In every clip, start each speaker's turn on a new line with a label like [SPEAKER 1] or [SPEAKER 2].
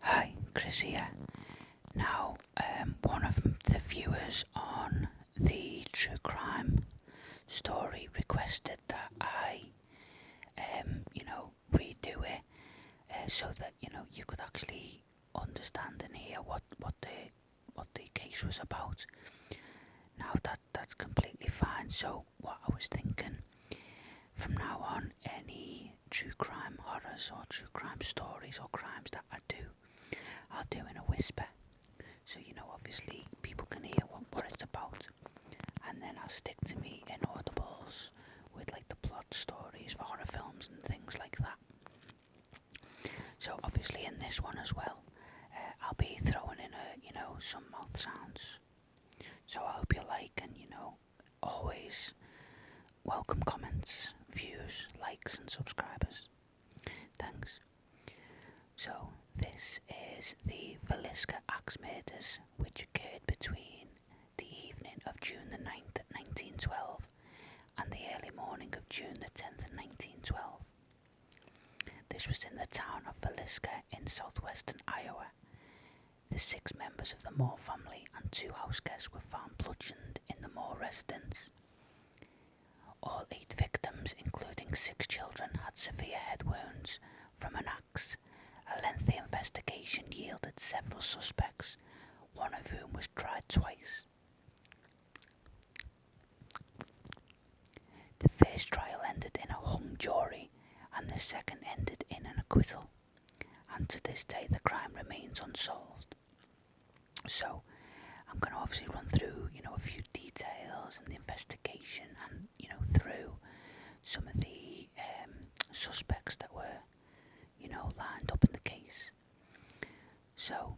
[SPEAKER 1] Hi, Chris here. Now, one of the viewers on the true crime story requested that I, redo it so that you could actually understand and hear what the case was about. Now that's completely fine. So what I was thinking, from now on, any true crime horrors or true crime stories or crimes that I do, I'll do in a whisper. So, obviously people can hear what it's about. And then I'll stick to me inaudibles with like the plot stories for horror films and things like that. So obviously in this one as well, I'll be throwing in some mouth sounds. So I hope you like, and always welcome comments, views, likes and subscribers. Thanks. So this is the Villisca axe murders, which occurred between the evening of June the 9th, 1912 and the early morning of June the 10th, 1912. This was in the town of Villisca in southwestern Iowa. The 6 members of the Moore family and 2 house guests were found bludgeoned in the Moore residence. All 8 victims, including 6 children, had severe head wounds from an axe. A lengthy investigation yielded several suspects, one of whom was tried twice. The first trial ended in a hung jury, and the second ended in an acquittal, and to this day the crime remains unsolved. So I'm going to obviously run through, a few details and the investigation, and, through some of the suspects that were, lined up in the case. So,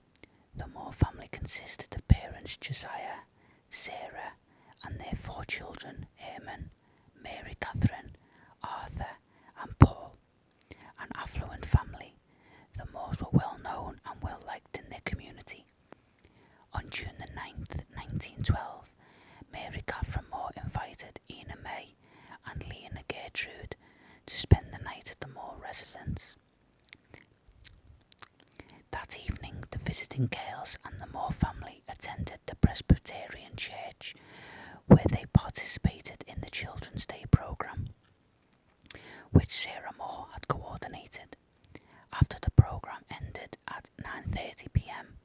[SPEAKER 1] the Moore family consisted of parents Josiah, Sarah, and their 4 children, Herman, Mary Catherine, Arthur, and Paul. An affluent family, the Moores were well known and well liked in their community. On June the 9th, 1912, Mary Catherine Moore invited Ina May and Lena Gertrude to spend the night at the Moore residence. That evening, the visiting girls and the Moore family attended the Presbyterian Church, where they participated in the Children's Day programme, which Sarah Moore had coordinated. After the programme ended at 9:30 p.m,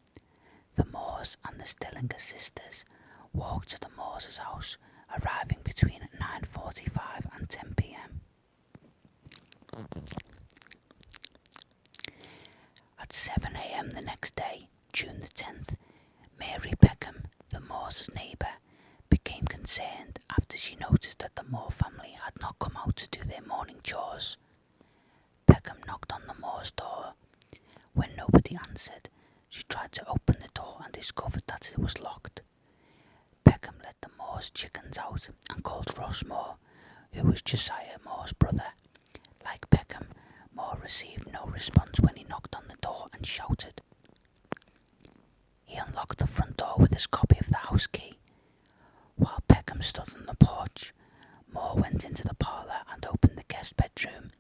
[SPEAKER 1] the Moores and the Stillinger sisters walked to the Moores' house, arriving between 9:45 and 10 p.m. At 7 a.m. the next day, June the 10th, Mary Peckham, the Moores' neighbour, became concerned after she noticed that the Moore family had not come out to do their morning chores. Peckham knocked on the Moores' door. When nobody answered, she tried to open the door and discovered that it was locked. Peckham let the Moores' chickens out and called Ross Moore, who was Josiah Moore's brother. Like Peckham, Moore received no response when he knocked on the door and shouted. He unlocked the front door with his copy of the house key. While Peckham stood on the porch, Moore went into the parlour and opened the guest bedroom,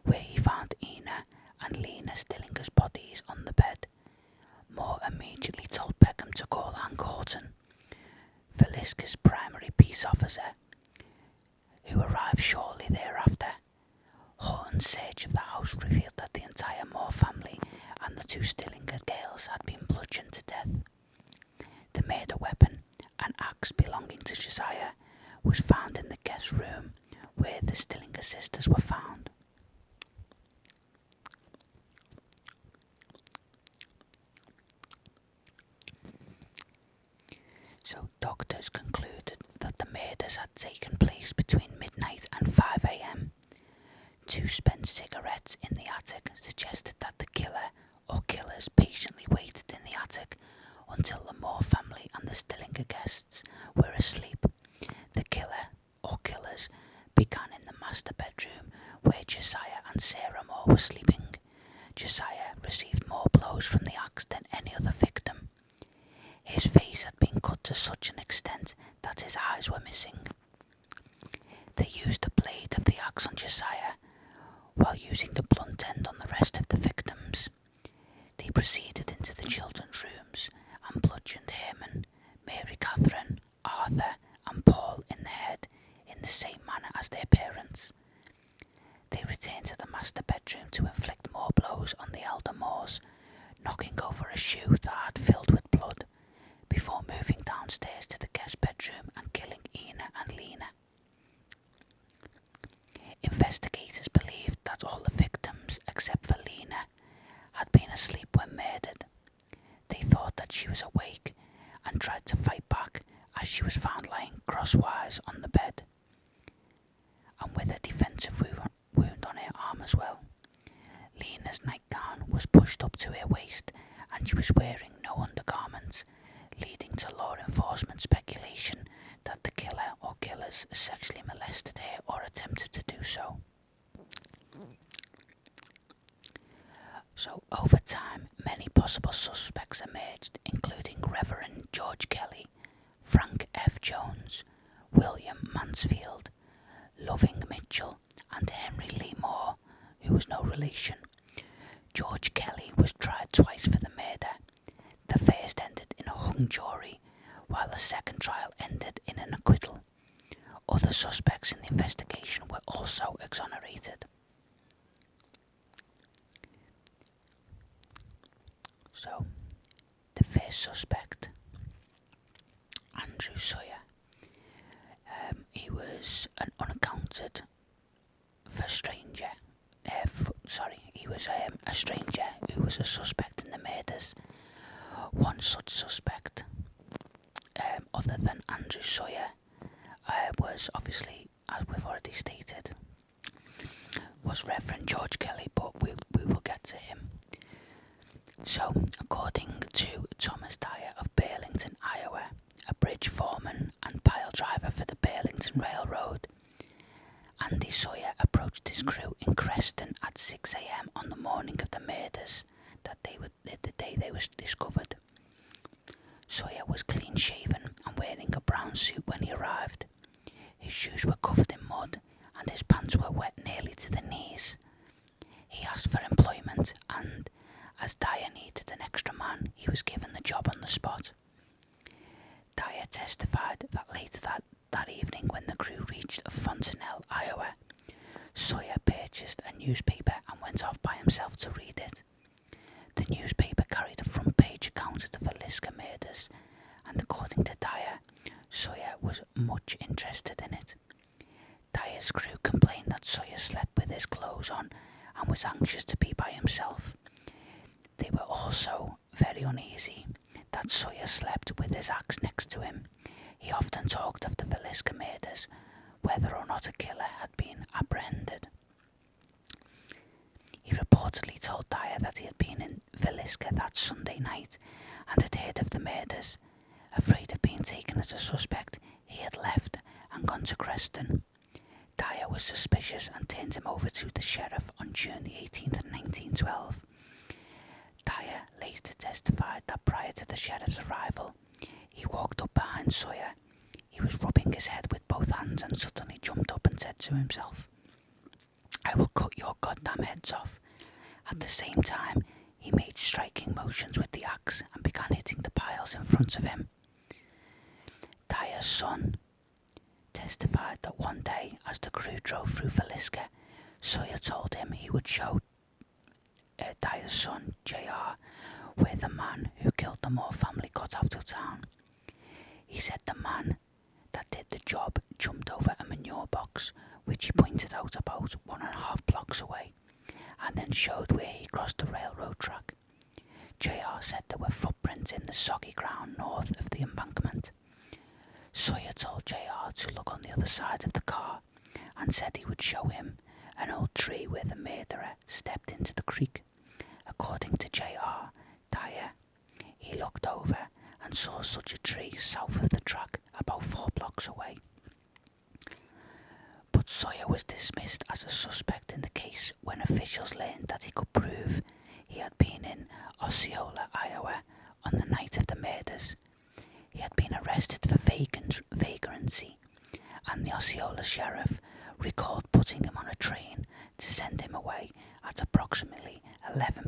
[SPEAKER 1] where he found Ina and Lena Stillinger's bodies on the bed. Moore immediately told Peckham to call Hank Horton, Villisca's primary peace officer, who arrived shortly thereafter. Horton's search of the house revealed that the entire Moore family and the 2 Stillinger girls had been bludgeoned to death. The murder weapon, an axe belonging to Josiah, was found in the guest room where the Stillinger sisters were found. So doctors concluded that the murders had taken place between midnight and 5 a.m. 2 spent cigarettes in the attic suggested that the killer or killers patiently waited in the attic until the Moore family and the Stillinger guests were asleep. The killer or killers began in the master bedroom where Josiah and Sarah Moore were sleeping. Josiah received more blows from the axe than any other victim. His face had been cut to such an extent that his eyes were missing. They used the blade of the axe on Josiah, while using the blunt end on the rest of the victims. They proceeded on the elder moors, knocking over a shoe that had filled with blood, before moving downstairs to the guest bedroom and killing Ina and Lena. Investigators believed that all the victims, except for Lena, had been asleep when murdered. They thought that she was awake and tried to fight back as she was found lying crosswise on the bed, and with a defensive wound on her arm as well. Lena's nightgown was pushed up to her waist and she was wearing no undergarments, leading to law enforcement speculation that the killer or killers sexually molested her or attempted to do so. So over time, many possible suspects emerged, including Reverend George Kelly, Frank F. Jones, William Mansfield, Loving Mitchell, and Henry Lee Moore, who was no relation. George Kelly was tried twice for the murder. The first ended in a hung jury, while the second trial ended in an acquittal. Other suspects in the investigation were also exonerated. So, the first suspect, Andrew Sawyer, he was an unaccounted for stranger. He was a stranger who was a suspect in the murders. One such suspect, other than Andrew Sawyer, was obviously, as we've already stated, was Reverend George Kelly, but we will get to him. So, according to Thomas Dyer of Burlington, Iowa, a bridge foreman and pile driver for the Burlington Railroad, Andy Sawyer approached his crew in Creston at 6 a.m. on the morning of the murders, the day they were discovered. Sawyer was clean-shaven and wearing a brown suit when he arrived. His shoes were covered in mud and his pants were wet nearly to the knees. He asked for employment and, as Dyer needed an extra man, he was given the job on the spot. Dyer testified that later that evening, when the crew reached Fontanelle, Iowa, Sawyer purchased a newspaper and went off by himself to read it. The newspaper carried a front-page account of the Villisca murders, and according to Dyer, Sawyer was much interested in it. Dyer's crew complained that Sawyer slept with his clothes on and was anxious to be by himself. They were also very uneasy that Sawyer slept with his axe next to him. He often talked of the Villisca murders, whether or not a killer had been apprehended. He reportedly told Dyer that he had been in Villisca that Sunday night and had heard of the murders. Afraid of being taken as a suspect, he had left and gone to Creston. Dyer was suspicious and turned him over to the sheriff on June the 18th, 1912. Dyer later testified that prior to the sheriff's arrival, he walked up behind Sawyer. He was rubbing his head with both hands and suddenly jumped up and said to himself, "I will cut your goddamn heads off." At the same time, he made striking motions with the axe and began hitting the piles in front of him. Dyer's son testified that one day, as the crew drove through Villisca, Sawyer told him he would show Dyer's son, JR, where the man who killed the Moore family got out of town. He said the man that did the job jumped over a manure box, which he pointed out about 1.5 blocks away, and then showed where he crossed the railroad track. JR said there were footprints in the soggy ground north of the embankment. Sawyer told JR to look on the other side of the car and said he would show him an old tree where the murderer stepped into the creek. According to JR Dyer, he looked over and saw such a tree south of the track about 4 blocks away. But Sawyer was dismissed as a suspect in the case when officials learned that he could prove he had been in Osceola, Iowa on the night of the murders. He had been arrested for vagrancy, and the Osceola sheriff recalled putting him on a train to send him away at approximately 11